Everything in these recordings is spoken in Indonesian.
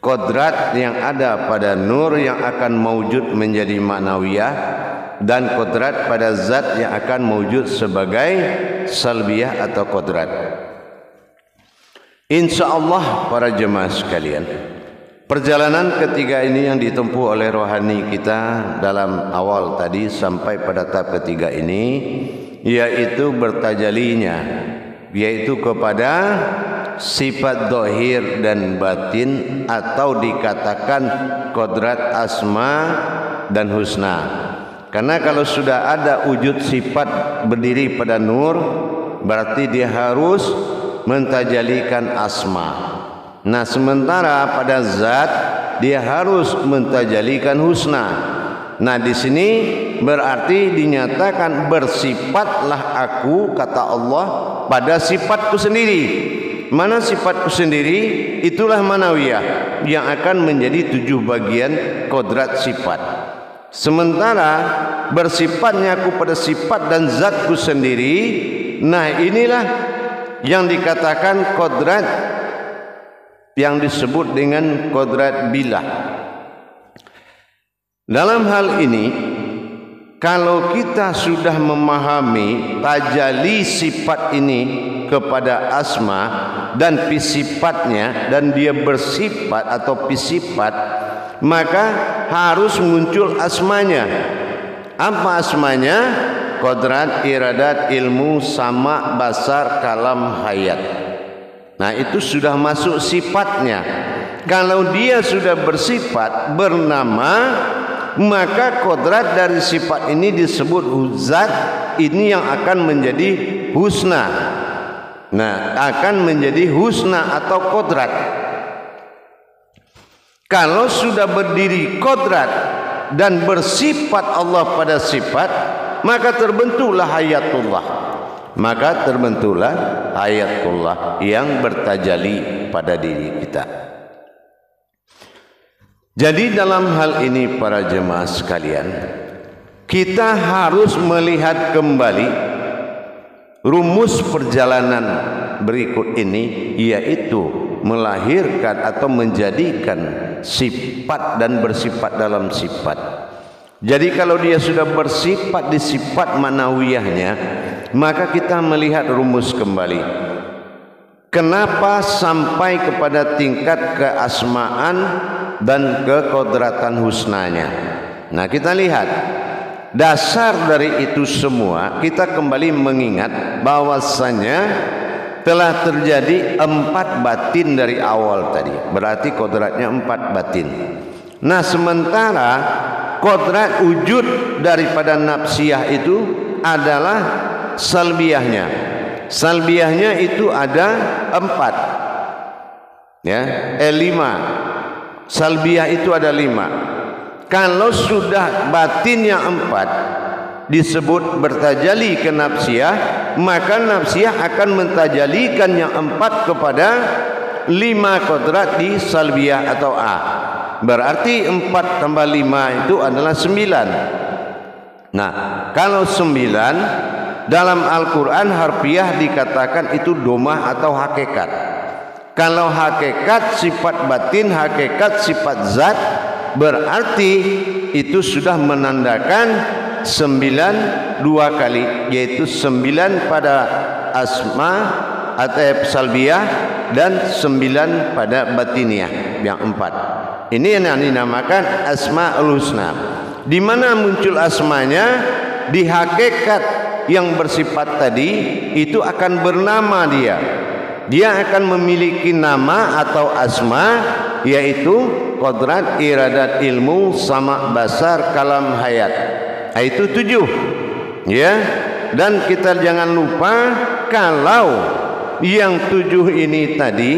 kodrat yang ada pada nur yang akan mewujud menjadi ma'nawiyah, dan kodrat pada zat yang akan mewujud sebagai salbiyah atau kodrat. InsyaAllah para jemaah sekalian, perjalanan ketiga ini yang ditempuh oleh rohani kita dalam awal tadi sampai pada tahap ketiga ini, yaitu bertajalinya, yaitu kepada sifat dohir dan batin, atau dikatakan kodrat asma dan husna. Karena kalau sudah ada wujud sifat berdiri pada nur, berarti dia harus mentajalikan asma. Nah, sementara pada zat dia harus mentajalikan husna. Nah, di sini berarti dinyatakan bersifatlah aku, kata Allah, pada sifatku sendiri. Mana sifatku sendiri? Itulah manawiyah yang akan menjadi 7 bagian kodrat sifat. Sementara bersifatnya aku pada sifat dan zatku sendiri. Nah, inilah yang dikatakan kodrat yang disebut dengan kodrat bilah. Dalam hal ini, kalau kita sudah memahami tajali sifat ini kepada asma dan pisifatnya, dan dia bersifat atau pisifat, maka harus muncul asmanya. Apa asmanya? Kodrat, iradat, ilmu, sama, basar, kalam, hayat. Nah, itu sudah masuk sifatnya. Kalau dia sudah bersifat, bernama, maka kodrat dari sifat ini disebut zat. Ini yang akan menjadi husna. Nah, akan menjadi husna atau kodrat. Kalau sudah berdiri kodrat dan bersifat Allah pada sifat, maka terbentuklah hayatullah. Maka terbentuklah hayatullah yang bertajali pada diri kita. Jadi dalam hal ini para jemaah sekalian, kita harus melihat kembali rumus perjalanan berikut ini, yaitu melahirkan atau menjadikan sifat dan bersifat dalam sifat. Jadi kalau dia sudah bersifat di sifat manawiyahnya, maka kita melihat rumus kembali. Kenapa sampai kepada tingkat keasmaan dan kekodratan husnanya? Nah, kita lihat dasar dari itu semua. Kita kembali mengingat bahwasanya telah terjadi 4 batin dari awal tadi. Berarti kodratnya 4 batin. Nah, sementara kodrat wujud daripada nafsiyah itu adalah salbiyahnya. Salbiyahnya itu ada 4, ya, 5. Salbiyah itu ada 5. Kalau sudah batinnya 4 disebut bertajali ke nafsiyah, maka nafsiyah akan mentajalikan yang 4 kepada 5 kodrat di salbiyah atau A. Berarti 4 tambah 5 itu adalah 9. Nah, kalau 9 dalam Al-Quran harfiah dikatakan itu domah atau hakikat. Kalau hakikat sifat batin, hakikat sifat zat, berarti itu sudah menandakan 9 2 kali, yaitu 9 pada asma atau salbiyah dan 9 pada batiniyah yang 4. Ini yang dinamakan asmaul husna. Di mana muncul asmanya? Di hakikat yang bersifat tadi itu akan bernama dia. Dia akan memiliki nama atau asma, yaitu kodrat, iradat, ilmu, sama, basar, kalam, hayat. Itu 7, ya. Dan kita jangan lupa kalau yang 7 ini tadi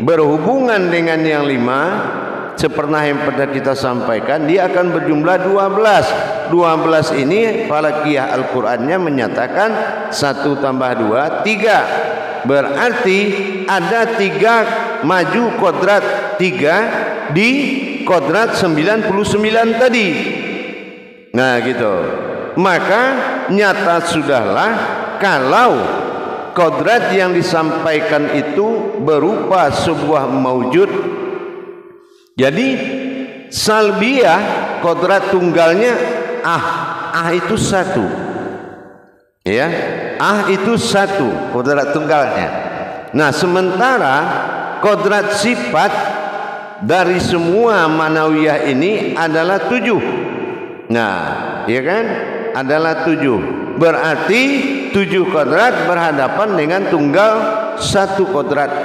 berhubungan dengan yang 5, seperti yang pernah kita sampaikan, dia akan berjumlah 12. 12 ini falakiyah Al-Qur'annya menyatakan 1 tambah 2 3. Berarti ada 3 maju kodrat 3 di kodrat 99 tadi. Nah, gitu. Maka nyata sudahlah kalau kodrat yang disampaikan itu berupa sebuah maujud Jadi salbiyah kodrat tunggalnya itu satu, ya, itu satu kodrat tunggalnya. Nah, sementara kodrat sifat dari semua manawiyah ini adalah 7. Nah, ya kan, adalah 7. Berarti 7 kodrat berhadapan dengan tunggal 1 kodrat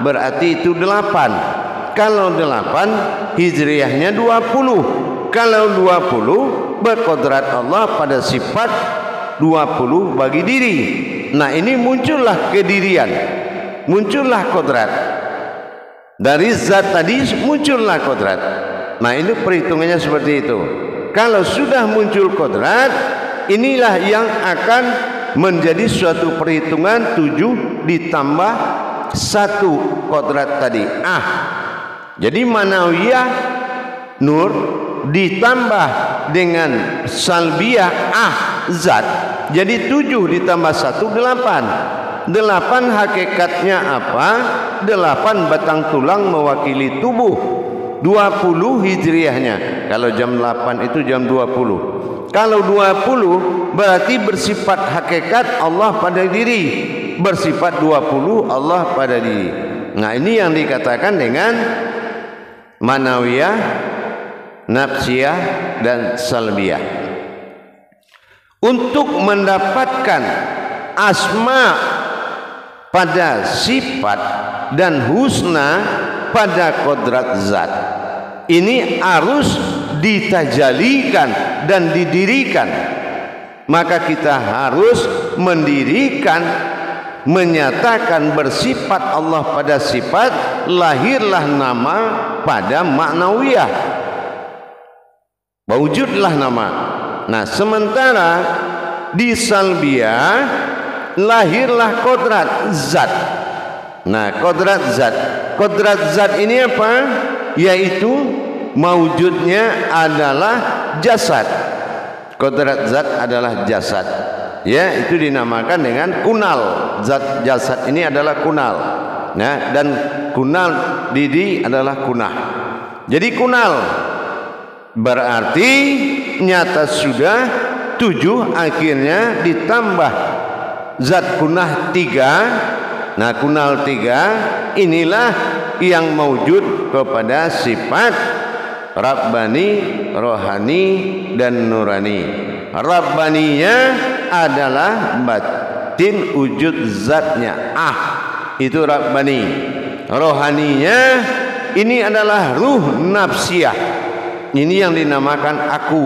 berarti itu 8. Kalau 8 hijriyahnya 20. Kalau 20 berkodrat Allah pada sifat 20 bagi diri. Nah, ini muncullah kedirian, muncullah kodrat. Dari zat tadi muncullah kodrat. Nah, ini perhitungannya seperti itu. Kalau sudah muncul kodrat, inilah yang akan menjadi suatu perhitungan 7 ditambah 1 kodrat tadi Jadi manawiyah nur ditambah dengan salbiyah zat, jadi 7 ditambah 1 8. 8 hakikatnya apa? 8 batang tulang mewakili tubuh. 20 hijriyahnya. Kalau jam 8 itu jam 20. Kalau 20 berarti bersifat hakikat Allah pada diri, bersifat 20 Allah pada diri. Nah, ini yang dikatakan dengan manawiyah, nafsiyah dan salbiyah. Untuk mendapatkan asma pada sifat dan husna pada kodrat zat, ini harus ditajalikan dan didirikan. Maka kita harus mendirikan, menyatakan bersifat Allah pada sifat, lahirlah nama pada maknawiyah, wujudlah nama. Nah, sementara di salbiyah lahirlah kodrat zat. Nah, kodrat zat ini apa? Yaitu mawujudnya adalah jasad. Kodrat zat adalah jasad, ya, itu dinamakan dengan kunal. Zat jasad ini adalah kunal. Nah, dan kunal didi adalah kunah. Jadi kunal berarti nyata sudah 7, akhirnya ditambah zat kunah 3. Nah, kunal 3 inilah yang mewujud kepada sifat Rabbani, Rohani, dan Nurani. Rabbaninya adalah batin wujud zatnya, itu Rabbani. Rohaninya ini adalah ruh nafsiyah, ini yang dinamakan aku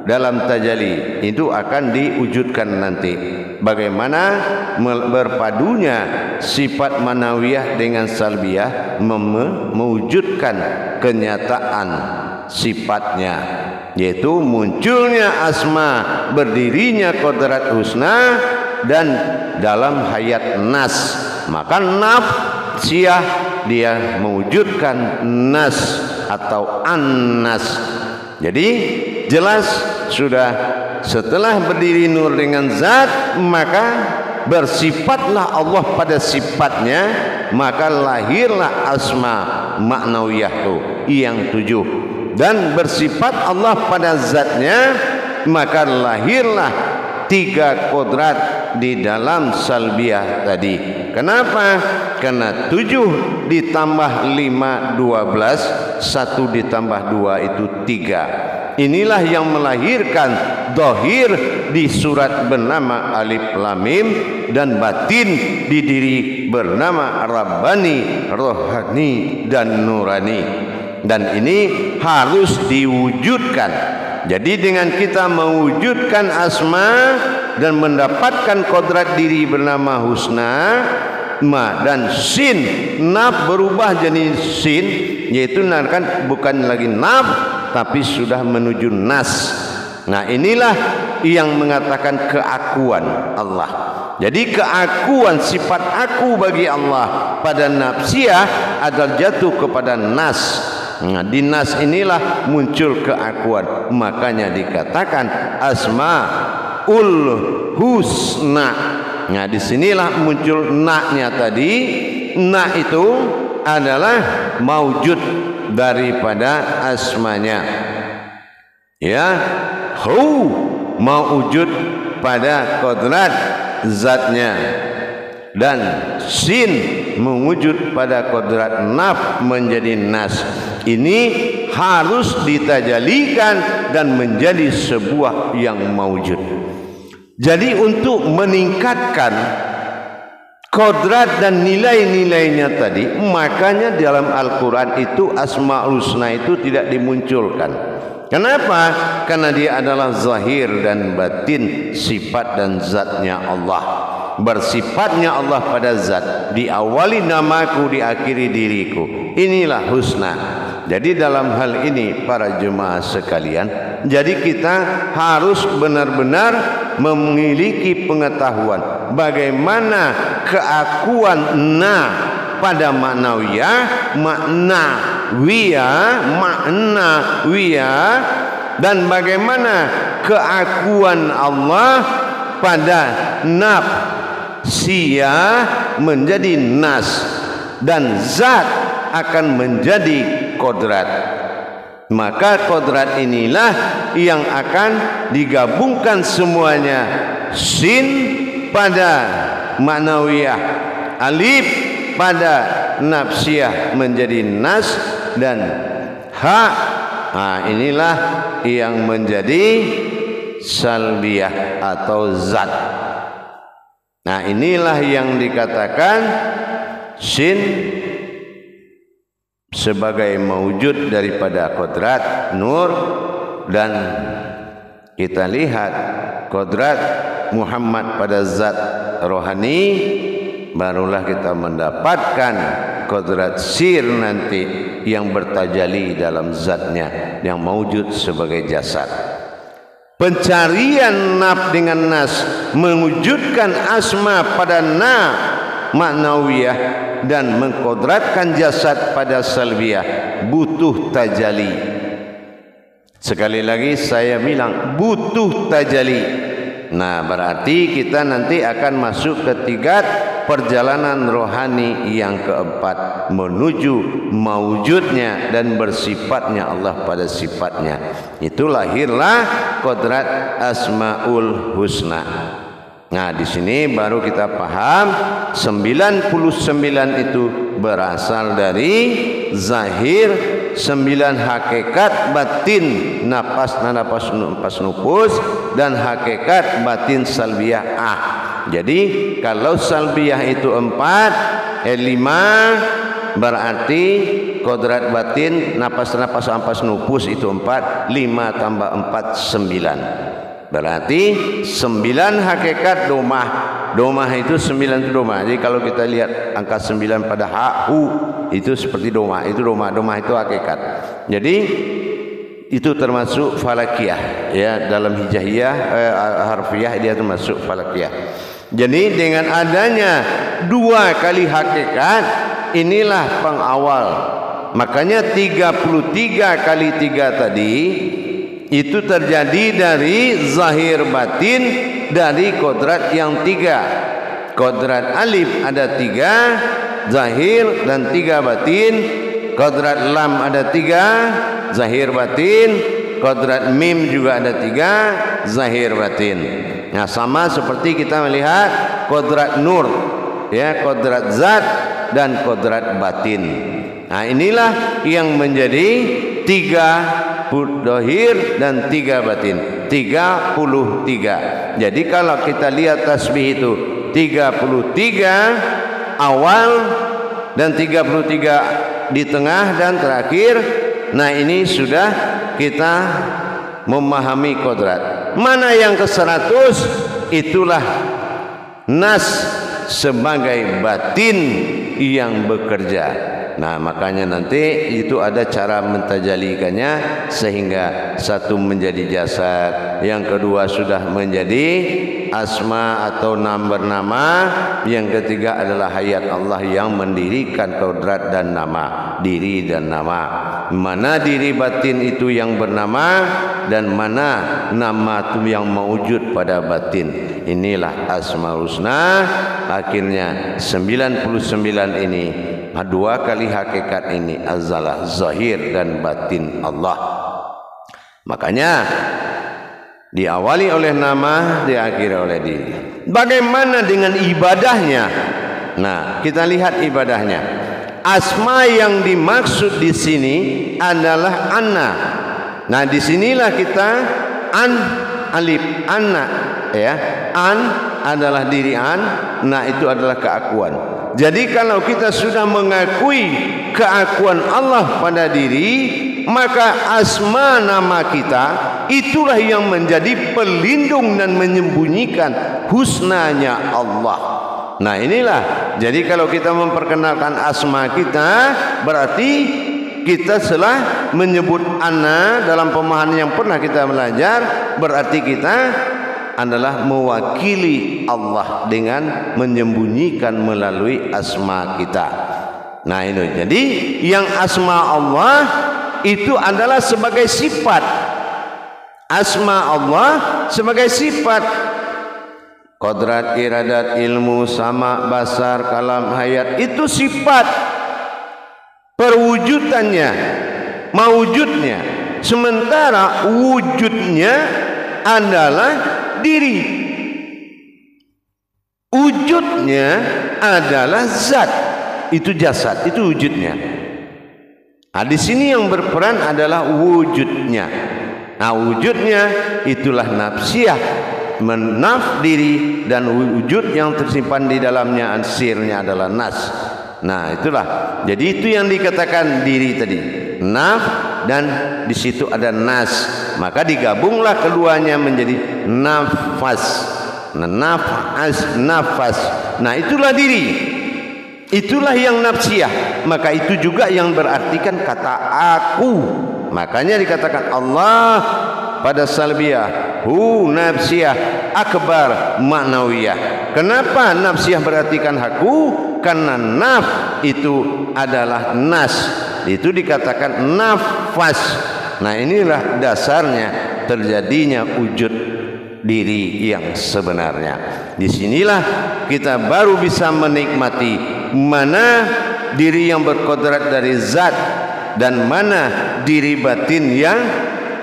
dalam tajalli. Itu akan diwujudkan nanti. Bagaimana berpadunya sifat manawiyah dengan salbiyah mewujudkan kenyataan sifatnya, yaitu munculnya asma, berdirinya kodrat husna, dan dalam hayat nas. Maka nafsiyah dia mewujudkan nas atau an-nas. Jadi jelas sudah, setelah berdiri nur dengan zat, maka bersifatlah Allah pada sifatnya, maka lahirlah asma maknawiyah itu yang 7. Dan bersifat Allah pada zatnya, maka lahirlah 3 kodrat di dalam salbiyah tadi. Kenapa? Karena 7 ditambah 5 12, 1 ditambah 2 itu 3. Inilah yang melahirkan dohir di surat bernama Alif Lam Mim, dan batin di diri bernama Rabbani, Rohani, dan Nurani. Dan ini harus diwujudkan. Jadi dengan kita mewujudkan asma dan mendapatkan kodrat diri bernama husna, ma dan sin, naf berubah jadi sin, yaitu kan bukan lagi naf tapi sudah menuju nas. Nah, inilah yang mengatakan keakuan Allah. Jadi keakuan sifat aku bagi Allah pada nafsiyah adalah jatuh kepada nas. Nah, di nas inilah muncul keakuan. Makanya dikatakan asmaul husna. Nah, disinilah muncul na-nya tadi. Na itu adalah maujud daripada asmanya. Ya, hu maujud pada kodrat zatnya, dan sin mewujud pada kodrat naf menjadi nas. Ini harus ditajalikan dan menjadi sebuah yang maujud. Jadi untuk meningkatkan kodrat dan nilai-nilainya tadi, makanya dalam Al-Quran itu Asmaul Husna itu tidak dimunculkan. Kenapa? Karena dia adalah zahir dan batin, sifat dan zatnya Allah. Bersifatnya Allah pada zat, diawali namaku, diakhiri diriku. Inilah husna. Jadi dalam hal ini para jemaah sekalian, jadi kita harus benar-benar memiliki pengetahuan bagaimana keakuan na pada maknawiyah, maknawiyah, dan bagaimana keakuan Allah pada nafsiyah menjadi nas, dan zat akan menjadi kodrat. Maka kodrat inilah yang akan digabungkan semuanya. Sin pada maknawiyah, alif pada nafsiyah menjadi nas, dan ha, inilah yang menjadi salbiyah atau zat. Nah, inilah yang dikatakan sin sebagai mewujud daripada kodrat nur, dan kita lihat kodrat Muhammad pada zat rohani, barulah kita mendapatkan kodrat sir nanti yang bertajali dalam zatnya yang mewujud sebagai jasad. Pencarian naf dengan nas mewujudkan asma pada na maknawiyah dan mengkodratkan jasad pada salbiyah butuh tajali. Sekali lagi saya bilang butuh tajali. Nah, berarti kita nanti akan masuk ke tingkat perjalanan rohani yang keempat, menuju mewujudnya dan bersifatnya Allah pada sifatnya. Itu lahirlah kodrat Asmaul Husna. Nah, di sini baru kita paham 99 itu berasal dari zahir, 9 hakikat batin, nafas nufus, dan hakikat batin salbiyah Jadi kalau salbiyah itu 5, berarti kodrat batin nafas nufus itu 4, 5 tambah 4 9. Berarti 9 hakikat domah itu 9 itu domah. Jadi kalau kita lihat angka 9 pada hu itu seperti domah, itu domah itu hakikat. Jadi itu termasuk falakiyah, ya, dalam hijaiyah harfiah dia termasuk falakiyah. Jadi dengan adanya 2 kali hakikat, inilah pengawal. Makanya 33 kali 3 tadi itu terjadi dari zahir batin, dari kodrat yang 3. Kodrat alif ada 3 zahir dan 3 batin. Kodrat lam ada 3 zahir batin. Kodrat mim juga ada 3 zahir batin. Nah, sama seperti kita melihat kodrat nur, ya, kodrat zat dan kodrat batin. Nah, inilah yang menjadi 3 dohir dan 3 batin, 33. Jadi kalau kita lihat tasbih itu 33 awal dan 33 di tengah dan terakhir. Nah, ini sudah kita memahami kodrat. Mana yang ke-100, itulah nas sebagai batin yang bekerja. Nah, makanya nanti itu ada cara mentajalikannya, sehingga satu menjadi jasad, yang kedua sudah menjadi asma atau bernama, yang ketiga adalah hayat Allah yang mendirikan kodrat dan nama, diri dan nama. Mana diri batin itu yang bernama, dan mana nama itu yang mewujud pada batin. Inilah Asmaul Husna. Akhirnya 99 ini Dua kali hakikat ini azalah, zahir dan batin Allah. Makanya diawali oleh nama, diakhiri oleh diri. Bagaimana dengan ibadahnya? Nah, kita lihat ibadahnya. Asma yang dimaksud di sini adalah anna. Nah, disinilah kita alif anna, ya. An adalah diri an, nah itu adalah keakuan. Jadi kalau kita sudah mengakui keakuan Allah pada diri, maka asma nama kita itulah yang menjadi pelindung dan menyembunyikan husnanya Allah. Nah inilah, jadi kalau kita memperkenalkan asma kita, berarti kita setelah menyebut ana dalam pemahaman yang pernah kita belajar, berarti kita adalah mewakili Allah dengan menyembunyikan melalui asma kita. Nah ini, jadi yang asma Allah itu adalah sebagai sifat. Asma Allah sebagai sifat. Qodrat, iradat, ilmu, sama, basar, kalam, hayat, itu sifat perwujudannya, mawujudnya. Sementara wujudnya adalah diri. Wujudnya adalah zat. Itu jasad, itu wujudnya. Nah, di sini yang berperan adalah wujudnya. Nah, wujudnya itulah nafsiyah, menaf diri, dan wujud yang tersimpan di dalamnya ansirnya adalah nas. Nah itulah, jadi itu yang dikatakan diri tadi, naf, dan di situ ada nas, maka digabunglah keduanya menjadi nafas. Nafas. Nah itulah diri, itulah yang nafsiyah, maka itu juga yang berartikan kata aku. Makanya dikatakan Allah pada salbiyah, hu nafsiyah akbar maknawiyah. Kenapa nafsiyah berartikan aku? Karena naf itu adalah nas, itu dikatakan nafas. Nah inilah dasarnya terjadinya wujud diri yang sebenarnya. Disinilah kita baru bisa menikmati mana diri yang berkodrat dari zat dan mana diri batin yang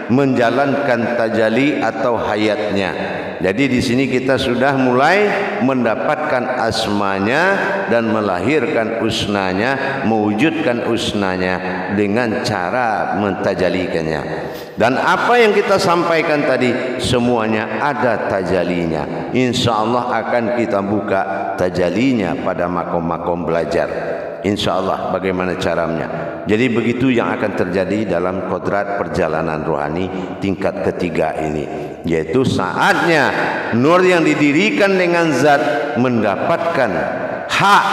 menjalankan tajalli atau hayatnya. Jadi di sini kita sudah mulai mendapatkan asmanya dan melahirkan usnanya, mewujudkan usnanya dengan cara mentajalikannya. Dan apa yang kita sampaikan tadi semuanya ada tajalinya. Insya Allah akan kita buka tajalinya pada makom-makom belajar. Insya Allah bagaimana caranya. Jadi begitu yang akan terjadi dalam kodrat perjalanan rohani tingkat ketiga ini, yaitu saatnya nur yang didirikan dengan zat mendapatkan hak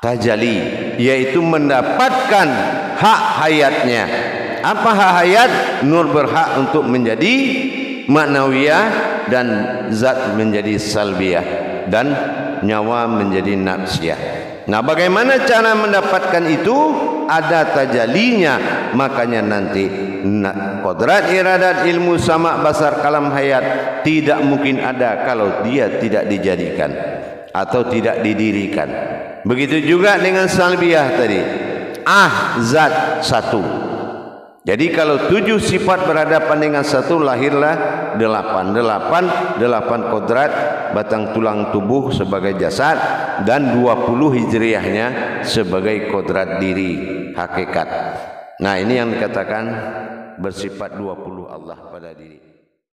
tajalli, yaitu mendapatkan hak hayatnya. Apa hak hayat? Nur berhak untuk menjadi maknawiyah dan zat menjadi salbiyah dan nyawa menjadi nafsiyah. Nah, bagaimana cara mendapatkan itu? Ada tajallinya. Makanya nanti kodrat, iradat, ilmu, sama, basar, kalam, hayat tidak mungkin ada kalau dia tidak dijadikan atau tidak didirikan. Begitu juga dengan salbiyah tadi. Zat satu. Jadi kalau 7 sifat berhadapan dengan satu, lahirlah 8 kodrat batang tulang tubuh sebagai jasad dan 20 hijriahnya sebagai kodrat diri hakikat. Nah ini yang dikatakan bersifat 20 Allah pada diri.